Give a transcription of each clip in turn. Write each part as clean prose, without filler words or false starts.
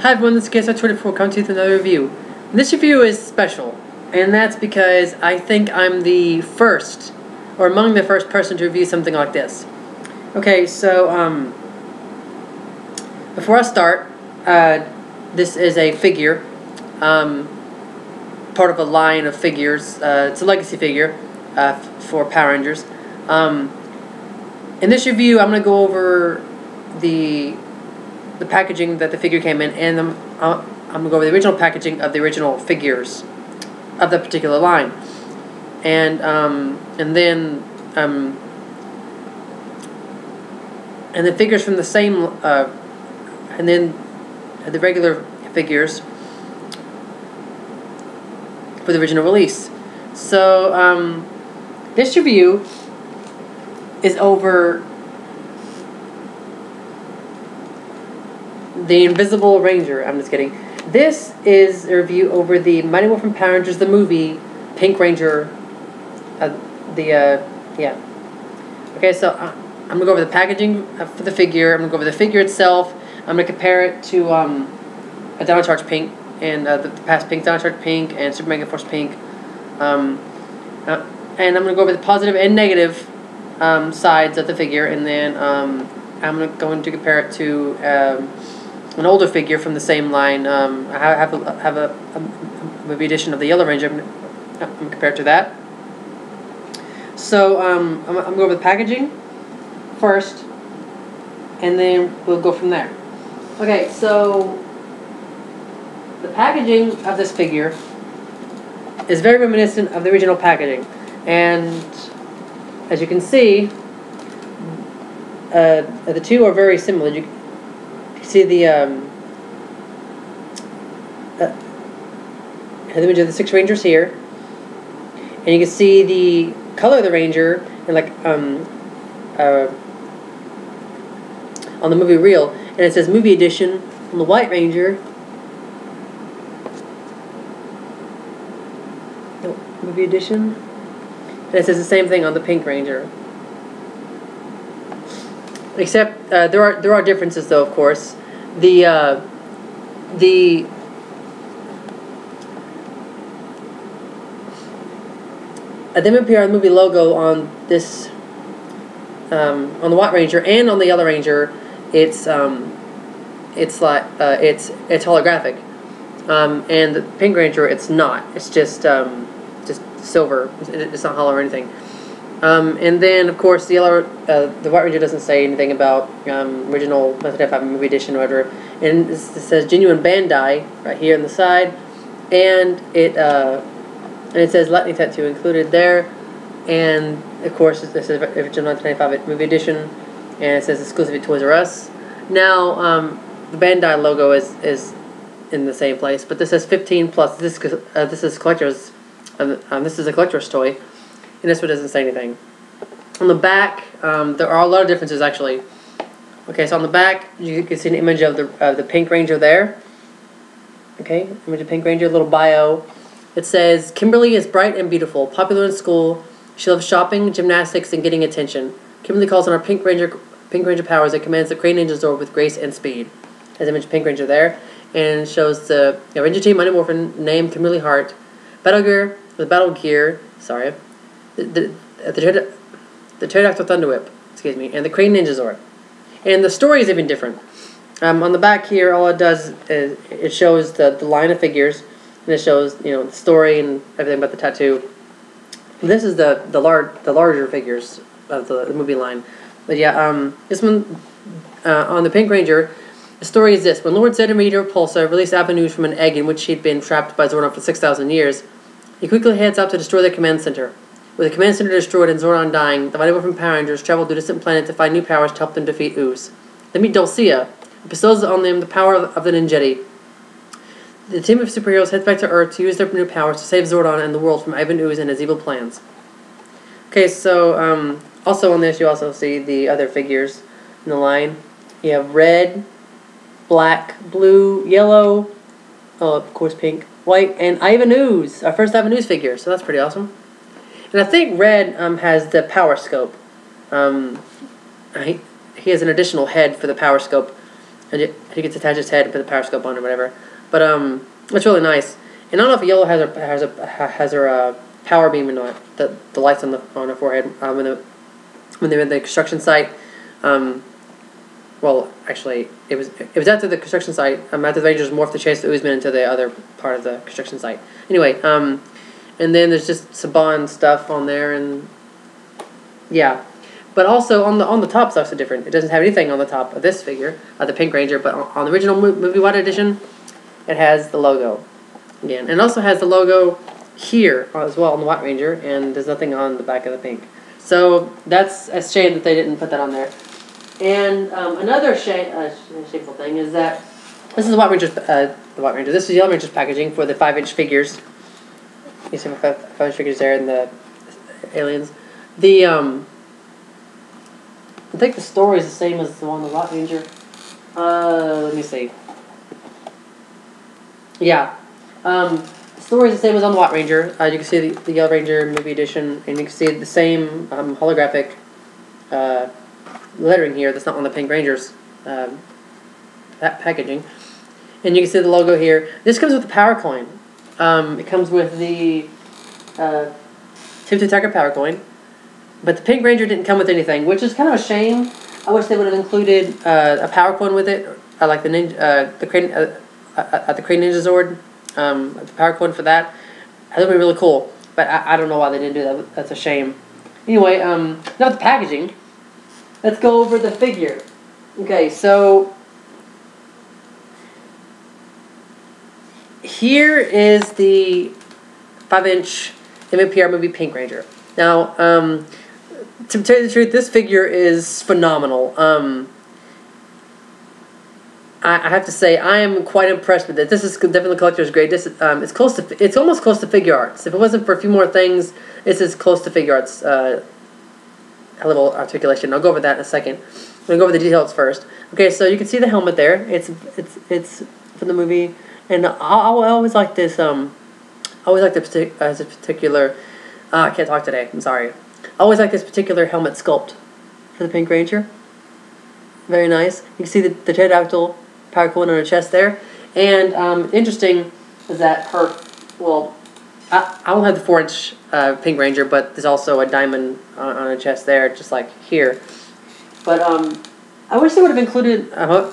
Hi everyone, this is KSI24 coming to you with another review. This review is special, and that's because I think I'm the first, or among the first person to review something like this. Okay, so, before I start, this is a figure, part of a line of figures. It's a legacy figure, for Power Rangers. In this review, I'm going to go over the packaging that the figure came in, and I'm going to go over the original packaging of the original figures of that particular line, and then figures from the same, and then the regular figures for the original release. So this review is over the Invisible Ranger. I'm just kidding. This is a review over the Mighty Morphin Power Rangers, the movie, Pink Ranger. Yeah. Okay, so I'm going to go over the packaging for the figure. I'm going to go over the figure itself. I'm going to compare it to a Dino Charge Pink, and the past Pink, Dino Charge Pink, and Super Mega Force Pink. And I'm going to go over the positive and negative sides of the figure, and then I'm going to compare it to an older figure from the same line. I have a movie edition of the Yellow Ranger. I'm going to compare it to that. So I'm going to go over the packaging first, and then we'll go from there. Okay, so the packaging of this figure is very reminiscent of the original packaging, and as you can see, the two are very similar. You see the image of the 6 Rangers here, and you can see the color of the Ranger, and like on the movie reel, and it says movie edition on the White Ranger. No, movie edition, and it says the same thing on the Pink Ranger. Except there are differences, though. Of course, the MMPR movie logo on this on the White Ranger and on the Yellow Ranger, it's holographic, and the Pink Ranger, it's not. It's just silver. It's not hollow or anything. And then, of course, the White Ranger doesn't say anything about original 1995 movie edition or whatever. And it says genuine Bandai right here on the side, and it says Lightning Tattoo included there. And of course, this is original 1995 movie edition, and it says exclusive at Toys R Us. Now, the Bandai logo is in the same place, but this says 15 plus. This is collector's. This is a collector's toy, and this one doesn't say anything. On the back, there are a lot of differences, actually. Okay, so on the back, you can see an image of the Pink Ranger there. Okay, image of Pink Ranger, little bio. It says, Kimberly is bright and beautiful, popular in school. She loves shopping, gymnastics, and getting attention. Kimberly calls on her Pink Ranger powers and commands the Crane Ninja Zord with grace and speed. There's an image of Pink Ranger there, and shows the Ranger Team Mighty Morphin named Kimberly Hart. Battle gear, sorry. The Pterodactyl Thunder Whip, excuse me, and the Crane Ninja Zord. And the story is even different. On the back here, all it does is it shows the line of figures, and it shows, you know, the story and everything about the tattoo. This is the larger figures of the movie line. But yeah, this one on the Pink Ranger, the story is this: when Lord Zed and Meteor Repulsor released avenues from an egg in which he'd been trapped by Zordon for 6,000 years, he quickly heads out to destroy their command center. With the command center destroyed and Zordon dying, the Mighty Morphin Power Rangers travel to a distant planet to find new powers to help them defeat Ooze. They meet Dulcia, who bestows on them the power of the Ninjetti. The team of superheroes heads back to Earth to use their new powers to save Zordon and the world from Ivan Ooze and his evil plans. Okay, so also on this you also see the other figures in the line. You have red, black, blue, yellow, oh, of course pink, white, and Ivan Ooze, our first Ivan Ooze figure, so that's pretty awesome. And I think red has the power scope. He has an additional head for the power scope. and he gets to attach his head and put the power scope on or whatever. But it's really nice. And I don't know if Yellow has her power beam or not. The lights on her forehead when they're in the construction site. Well, actually, it was after the construction site. After the Rangers morphed the Chase the Oozman into the other part of the construction site. Anyway, and then there's just Saban stuff on there, and yeah. But also on the top, it's also different. It doesn't have anything on the top of this figure, the Pink Ranger. But on the original movie wide edition, it has the logo again, and it also has the logo here as well on the White Ranger, and there's nothing on the back of the pink. So that's a shame that they didn't put that on there. And another shameful thing is that this is the White Ranger. This is Yellow Ranger's packaging for the 5-inch figures. You see my 5-inch figures there and the aliens. I think the story is the same as the one on the White Ranger. Let me see. Yeah. The story is the same as on the White Ranger. You can see the Yellow Ranger movie edition, and you can see the same holographic lettering here that's not on the Pink Ranger's packaging. And you can see the logo here. This comes with the power coin. It comes with the Tip Attacker power coin. But the Pink Ranger didn't come with anything, which is kind of a shame. I wish they would have included a power coin with it, like the Crane Ninja Zord, the power coin for that. That would be really cool. But I don't know why they didn't do that. That's a shame. Anyway, not the packaging. Let's go over the figure. Okay, so here is the 5-inch MMPR movie Pink Ranger. Now, to tell you the truth, this figure is phenomenal. I have to say, I am quite impressed with it. This is definitely collector's grade. This it's almost close to figure arts. If it wasn't for a few more things, this is close to figure arts level articulation. I'll go over that in a second. I'm gonna go over the details first. Okay, so you can see the helmet there. It's from the movie, and I always like this. I always like this particular. I can't talk today. I'm sorry. I always like this particular helmet sculpt for the Pink Ranger. Very nice. You can see the pterodactyl power coin on her chest there. And interesting is that her, well, I don't have the 4-inch Pink Ranger, but there's also a diamond on her chest there, just like here. But I wish they would have included, I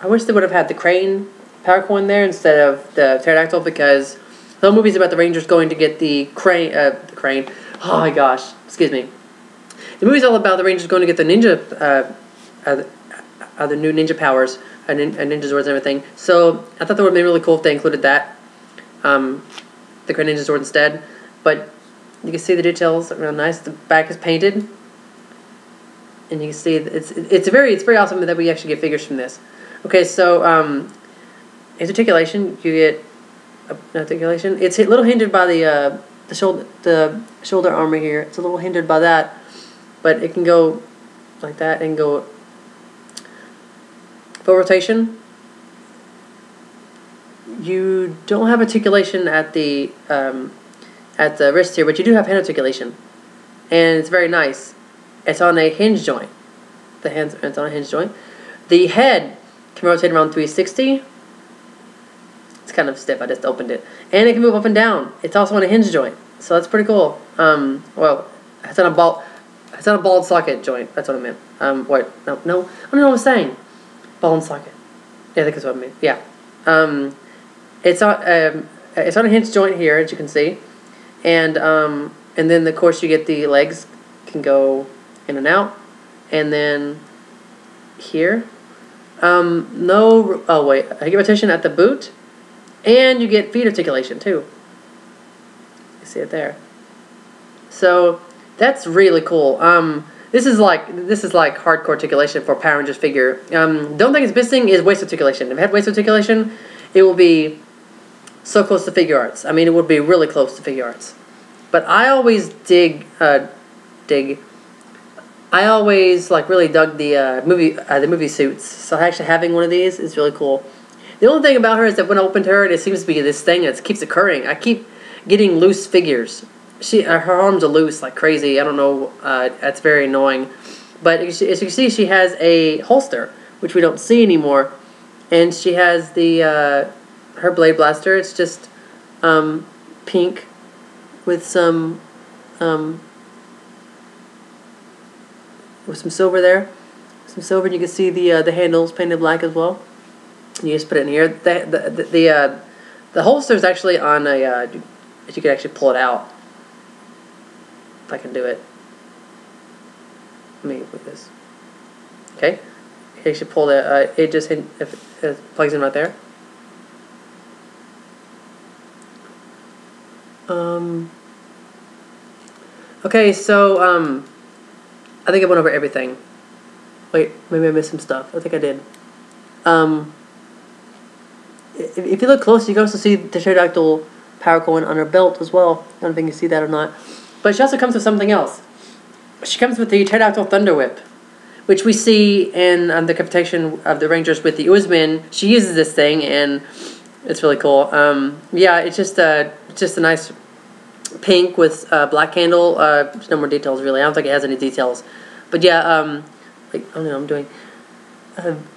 wish they would have had the crane power coin there instead of the pterodactyl, because the whole movie's about the Rangers going to get the crane. Oh my gosh, excuse me. The movie's all about the Rangers going to get the ninja, the new ninja powers, and ninja zords and everything. So I thought that would have been really cool if they included that, the Great Ninja Zord instead. But you can see the details real nice. The back is painted, and you can see it's very awesome that we actually get figures from this. Okay, so here's articulation. You get articulation. It's a little hindered by the shoulder armor here. It's a little hindered by that, but it can go like that and go full rotation. You don't have articulation at the wrist here, but you do have hand articulation, and it's very nice. It's on a hinge joint. It's on a hinge joint. The head can rotate around 360. It's kind of stiff. I just opened it, and it can move up and down. It's also on a hinge joint, so that's pretty cool. Well, it's on a ball socket joint. That's what I meant. Wait, no, I don't know what I'm saying. Ball and socket. Yeah, I think that's what I mean. Yeah. It's on a hinge joint here, as you can see, and then of course you get the legs can go in and out, and then here, oh wait, I get rotation at the boot, and you get feet articulation too. You see it there. So that's really cool. This is like hardcore articulation for a Power Rangers figure. The only thing it's missing is waist articulation. If it had waist articulation, it will be so close to figure arts. I mean, it would be really close to figure arts. But I always I always really dug the movie suits. So actually having one of these is really cool. The only thing about her is that when I opened her, it seems to be this thing that keeps occurring. I keep getting loose figures. Her arms are loose like crazy. I don't know. That's very annoying. But as you can see, she has a holster, which we don't see anymore. And she has the her blade blaster. It's just pink with some silver there, some silver. And you can see the handles painted black as well. And you just put it in here. The holster is actually on a. You can actually pull it out. If I can do it. Let me put this. Okay. You should pull the. It just it plugs in right there. Okay, so I think I went over everything. Wait, maybe I missed some stuff. I think I did. If you look close, you can also see the pterodactyl power coin on her belt as well. I don't know if you can see that or not. But she also comes with something else. She comes with the pterodactyl thunder whip, which we see in the confrontation of the Rangers with the Uzman. She uses this thing, and it's really cool. Yeah, it's just a nice pink with black handle. There's no more details really. I don't think it has any details, but yeah. Like, I don't know. I'm doing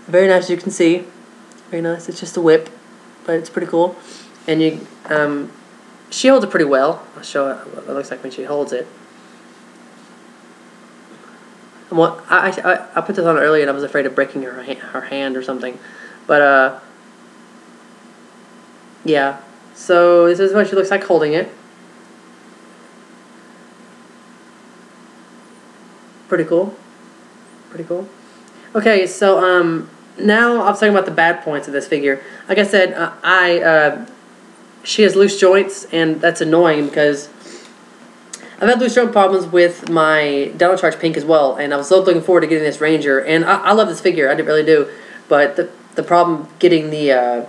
very nice. As you can see, very nice. It's just a whip, but it's pretty cool. And you, she holds it pretty well. I'll show it what it looks like when she holds it. And what I put this on earlier, and I was afraid of breaking her hand or something, but yeah. So this is what she looks like holding it. Pretty cool. Pretty cool. Okay, so now I was talking about the bad points of this figure. Like I said, she has loose joints, and that's annoying because I've had loose joint problems with my Dino Charge Pink as well, and I was so looking forward to getting this Ranger, and I love this figure, I really do, but the problem getting the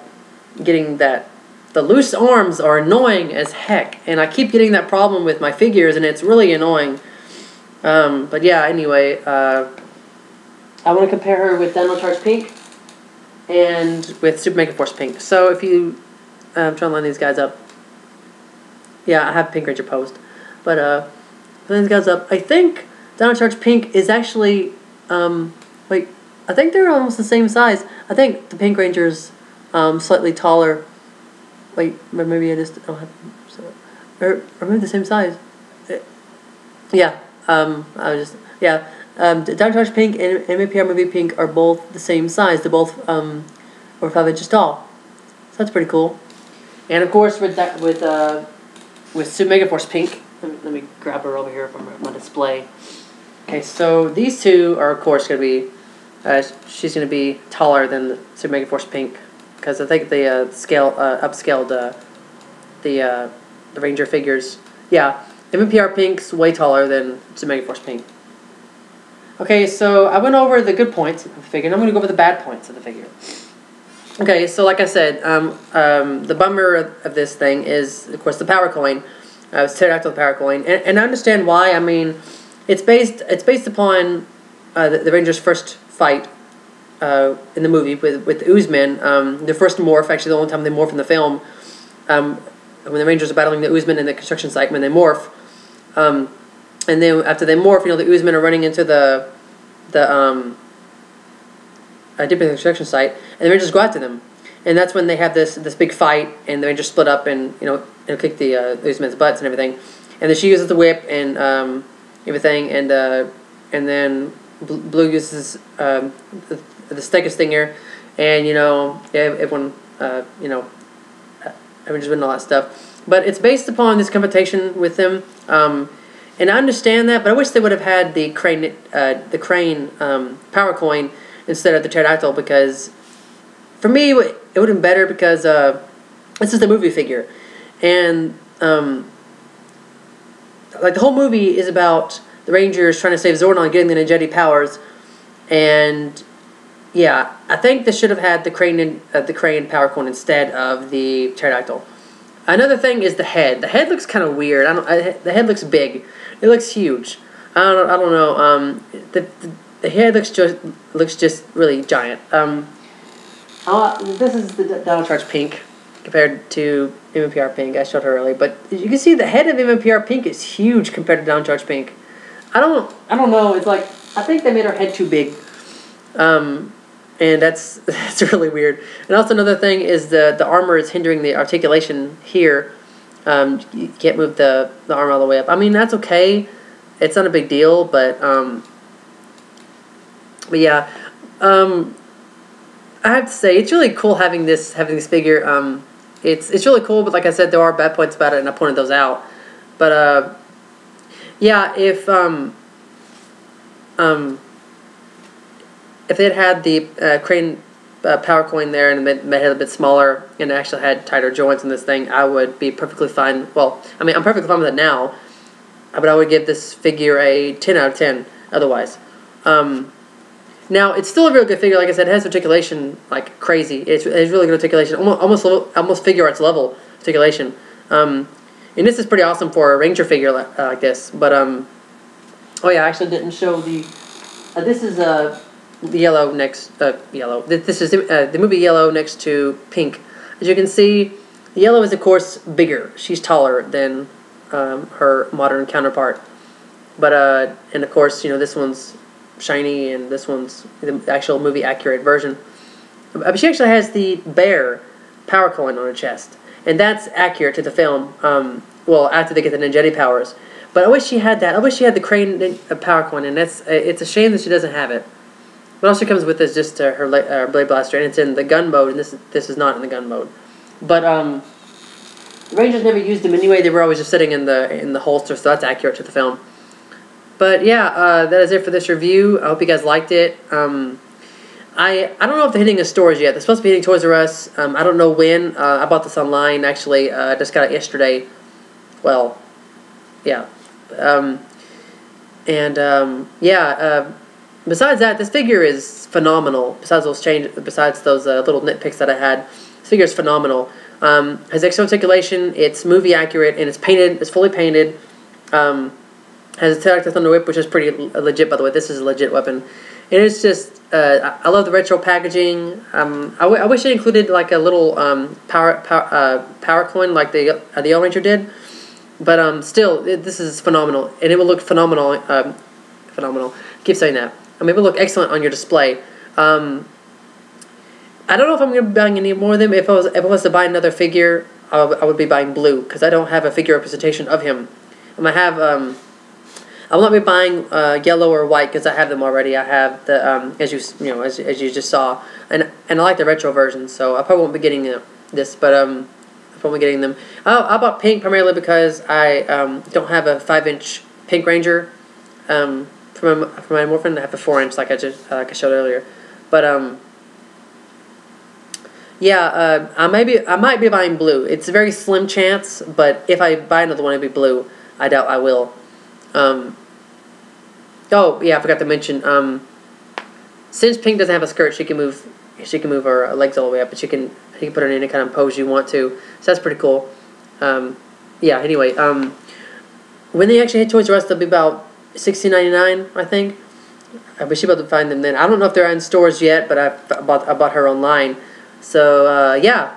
loose arms are annoying as heck, and I keep getting that problem with my figures, and it's really annoying. But yeah, anyway, I want to compare her with Dino Charge Pink and with Super Mega Force Pink. So if you, I'm trying to line these guys up. Yeah, I have Pink Ranger posed. But line these guys up. I think Dino Charge Pink is actually, wait, I think they're almost the same size. I think the Pink Ranger's slightly taller. Wait, but maybe I just don't have, or maybe the same size. Yeah, I was just, yeah. Dino Charge Pink and MMPR Movie Pink are both the same size. They're both over 5 inches tall. So that's pretty cool. And of course, with Super Mega Force Pink, let me grab her over here from my display. Okay, so these two are of course going to be. She's going to be taller than Super Mega Force Pink because I think they upscaled the Ranger figures. Yeah, MMPR Pink's way taller than Super Mega Force Pink. Okay, so I went over the good points of the figure, and I'm going to go over the bad points of the figure. Okay, so like I said, the bummer of this thing is, of course, the power coin. It's pterodactyl power coin, and I understand why. I mean, it's based upon the Rangers' first fight in the movie with the Uzman. Their first morph, actually the only time they morph in the film, when the Rangers are battling the Uzman in the construction site, when they morph. And then after they morph, the Uzman are running into the different construction site, and the Rangers go after them. And that's when they have this big fight, and the Rangers split up and kick the Uzman's butts and everything. And then she uses the whip and everything, and then Blue uses the Stegosaurus Stinger, and everyone Rangers win all that stuff. But it's based upon this confrontation with them. And I understand that, but I wish they would have had the crane power coin instead of the pterodactyl, because for me it would have been better, because this is the movie figure, and like the whole movie is about the Rangers trying to save Zordon and getting the Ninjetti powers, and yeah, I think they should have had the crane power coin instead of the pterodactyl. Another thing is the head. The head looks kind of weird. The head looks big. It looks huge. I don't know. The head looks just really giant. This is the Dino Charge Pink compared to MMPR Pink. I showed her earlier, but you can see the head of MMPR Pink is huge compared to Dino Charge Pink. I don't know. It's like, I think they made her head too big. and that's really weird. And also another thing is the armor is hindering the articulation here. You can't move the arm all the way up. I mean, that's okay. It's not a big deal, but yeah. I have to say it's really cool having this figure. It's really cool, but like I said, there are bad points about it, and I pointed those out. But yeah, if they had the crane power coin there and made it a bit smaller and actually had tighter joints in this thing, I would be perfectly fine. Well, I mean, I'm perfectly fine with it now, but I would give this figure a 10 out of 10 otherwise. Now, it's still a really good figure. Like I said, it has articulation like crazy. It's really good articulation, almost figure arts level articulation. And this is pretty awesome for a Ranger figure like this. But, oh yeah, I actually didn't show the... this is Yellow next... Yellow. This is the movie Yellow next to Pink. As you can see, Yellow is, of course, bigger. She's taller than her modern counterpart. But, and of course, you know, this one's shiny and this one's the actual movie accurate version. But she actually has the bear power coin on her chest. And that's accurate to the film, well, after they get the ninjetti powers. But I wish she had that. I wish she had the crane power coin, and it's a shame that she doesn't have it. What also comes with is just her blade blaster, and it's in the gun mode, and this is not in the gun mode. But the Rangers never used them anyway. They were always just sitting in the holster, so that's accurate to the film. But yeah, that is it for this review. I hope you guys liked it. I don't know if they're hitting the stores yet. They're supposed to be hitting Toys R Us. I don't know when. I bought this online, actually. I just got it yesterday. Well, yeah. Besides that, this figure is phenomenal. Besides those little nitpicks that I had, this figure is phenomenal. Has extra articulation. It's movie accurate, and it's painted. It's fully painted. Has a Pterodactyl Thunder Whip, which is pretty legit, by the way. This is a legit weapon. And it's just, I love the retro packaging. I wish it included like a little power coin like the Yellow Ranger did. But still, this is phenomenal. And it will look phenomenal. Phenomenal. I keep saying that. I mean, it will look excellent on your display. I don't know if I'm going to be buying any more of them. If I was to buy another figure, I would be buying blue, because I don't have a figure representation of him. I will not be buying yellow or white because I have them already. I have the as you just saw, and I like the retro version, so I probably won't be getting this, but I'm probably getting them. I bought pink primarily because I don't have a 5-inch Pink Ranger for my Morphin. I have a 4-inch like I showed earlier, but yeah, I might be buying blue. It's a very slim chance, but if I buy another one, it'll be blue. I doubt I will. Oh yeah, I forgot to mention. Since Pink doesn't have a skirt, she can move her legs all the way up, but you can put her in any kind of pose you want to. So that's pretty cool. Yeah. Anyway, when they actually hit Toys R Us, they'll be about $16.99, I think. We should be able to find them then. I don't know if they're in stores yet, but I bought her online. So yeah.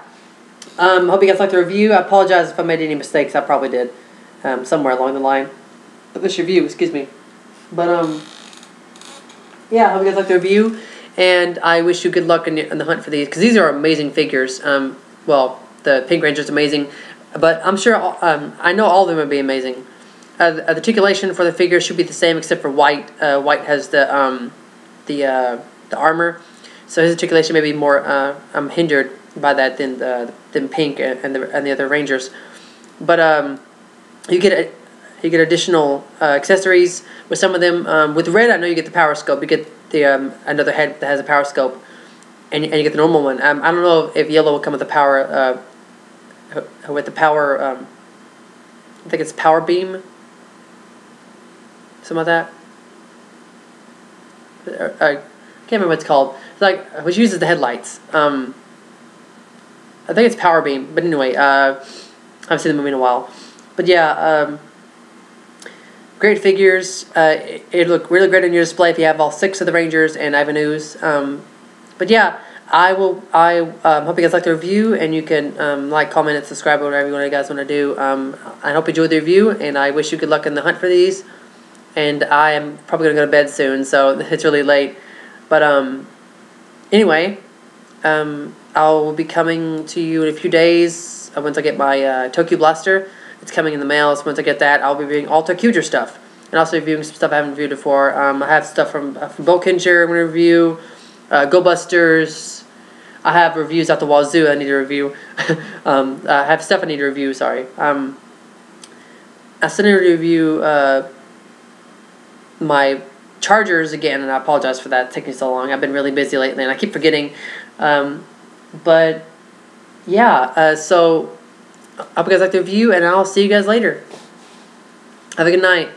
Hope you guys liked the review. I apologize if I made any mistakes. I probably did somewhere along the line of this review. Excuse me. But yeah, I hope you guys liked the review, and I wish you good luck in the hunt for these, because these are amazing figures. Well, the Pink Ranger is amazing, but I'm sure I know all of them will be amazing. The articulation for the figure should be the same except for White. White has the armor, so his articulation may be more hindered by that than Pink and the other Rangers. But you get additional accessories with some of them. With Red, I know you get the Power Scope. You get the another head that has a Power Scope, and you get the normal one. I don't know if Yellow will come with the power. I think it's Power Beam. Something like that. I can't remember what it's called. It's like which uses the headlights. I think it's Power Beam. But anyway, I haven't seen the movie in a while. But yeah. Great figures. It look really great on your display if you have all 6 of the Rangers and Avenues. But yeah, I hope you guys like the review, and you can like, comment, and subscribe, or whatever you guys want to do. I hope you enjoyed the review, and I wish you good luck in the hunt for these. And I am probably going to go to bed soon, so it's really late. But Anyway, I'll be coming to you in a few days once I get my Tokyo Blaster. It's coming in the mail, so once I get that, I'll be reviewing all Tokyuger stuff. And also reviewing some stuff I haven't reviewed before. I have stuff from Bokinger I'm going to review, Go Busters. I have reviews at the wazoo I need to review. I have stuff I need to review, sorry. I still need to review my chargers again, and I apologize for that taking so long. I've been really busy lately, and I keep forgetting. But yeah, so I hope you guys like the review, and I'll see you guys later. Have a good night.